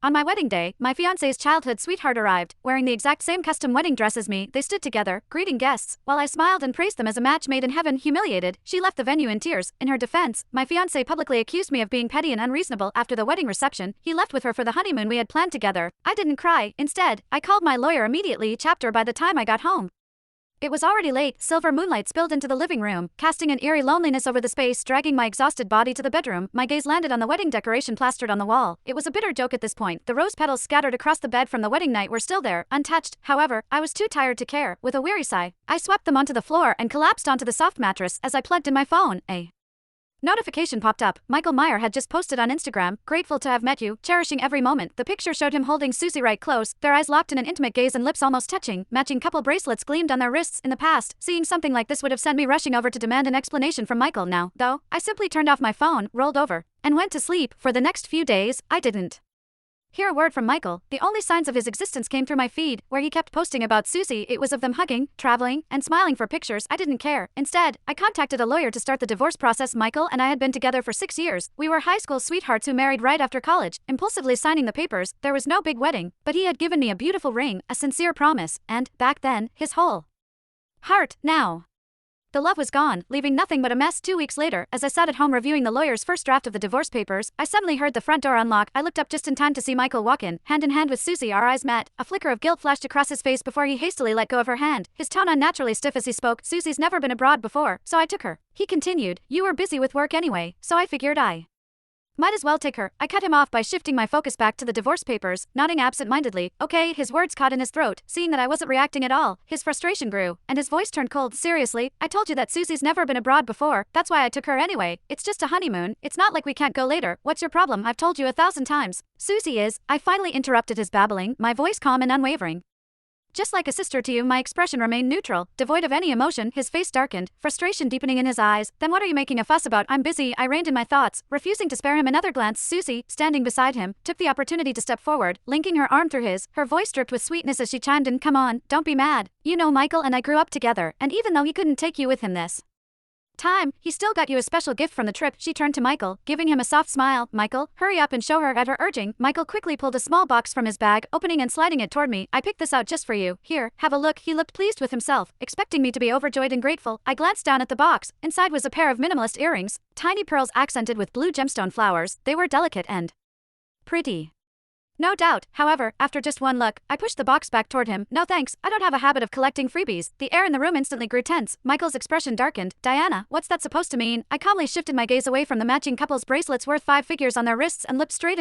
On my wedding day, my fiancé's childhood sweetheart arrived, wearing the exact same custom wedding dress as me. They stood together, greeting guests. While I smiled and praised them as a match made in heaven, humiliated, she left the venue in tears. In her defense, my fiancé publicly accused me of being petty and unreasonable. After the wedding reception, he left with her for the honeymoon we had planned together. I didn't cry. Instead, I called my lawyer immediately. Chapter by the time I got home, it was already late. Silver moonlight spilled into the living room, casting an eerie loneliness over the space, dragging my exhausted body to the bedroom. My gaze landed on the wedding decoration plastered on the wall. It was a bitter joke at this point. The rose petals scattered across the bed from the wedding night were still there, untouched. However, I was too tired to care. With a weary sigh, I swept them onto the floor and collapsed onto the soft mattress as I plugged in my phone. A notification popped up. Michael Meyer had just posted on Instagram, "Grateful to have met you, cherishing every moment." The picture showed him holding Susie right close, their eyes locked in an intimate gaze and lips almost touching. Matching couple bracelets gleamed on their wrists. In the past, seeing something like this would have sent me rushing over to demand an explanation from Michael. Now, though, I simply turned off my phone, rolled over, and went to sleep. For the next few days, I didn't hear a word from Michael. The only signs of his existence came through my feed, where he kept posting about Susie. It was of them hugging, traveling, and smiling for pictures. I didn't care. Instead, I contacted a lawyer to start the divorce process. Michael and I had been together for 6 years. We were high school sweethearts who married right after college. Impulsively signing the papers, there was no big wedding, but he had given me a beautiful ring, a sincere promise, and, back then, his whole heart. Now, the love was gone, leaving nothing but a mess. 2 weeks later, as I sat at home reviewing the lawyer's first draft of the divorce papers, I suddenly heard the front door unlock. I looked up just in time to see Michael walk in hand with Susie. Our eyes met. A flicker of guilt flashed across his face before he hastily let go of her hand, his tone unnaturally stiff as he spoke. "Susie's never been abroad before, so I took her." He continued, "You were busy with work anyway, so I figured I might as well take her." I cut him off by shifting my focus back to the divorce papers, nodding absent-mindedly. "Okay." His words caught in his throat. Seeing that I wasn't reacting at all, his frustration grew, and his voice turned cold. "Seriously, I told you that Susie's never been abroad before. That's why I took her anyway. It's just a honeymoon. It's not like we can't go later. What's your problem? I've told you 1,000 times. Susie is." I finally interrupted his babbling, my voice calm and unwavering. "Just like a sister to you." My expression remained neutral, devoid of any emotion. His face darkened, frustration deepening in his eyes. "Then what are you making a fuss about?" "I'm busy." I reined in my thoughts, refusing to spare him another glance. Susie, standing beside him, took the opportunity to step forward, linking her arm through his, her voice dripped with sweetness as she chimed in, "Come on, don't be mad. You know Michael and I grew up together, and even though he couldn't take you with him this time, he still got you a special gift from the trip." She turned to Michael, giving him a soft smile. "Michael, hurry up and show her." At her urging, Michael quickly pulled a small box from his bag, opening and sliding it toward me. "I picked this out just for you. Here, have a look." He looked pleased with himself, expecting me to be overjoyed and grateful. I glanced down at the box. Inside was a pair of minimalist earrings, tiny pearls accented with blue gemstone flowers. They were delicate and pretty, no doubt. However, after just one look, I pushed the box back toward him. "No thanks, I don't have a habit of collecting freebies." The air in the room instantly grew tense. Michael's expression darkened. "Diana, what's that supposed to mean?" I calmly shifted my gaze away from the matching couple's bracelets worth 5 figures on their wrists and looked straight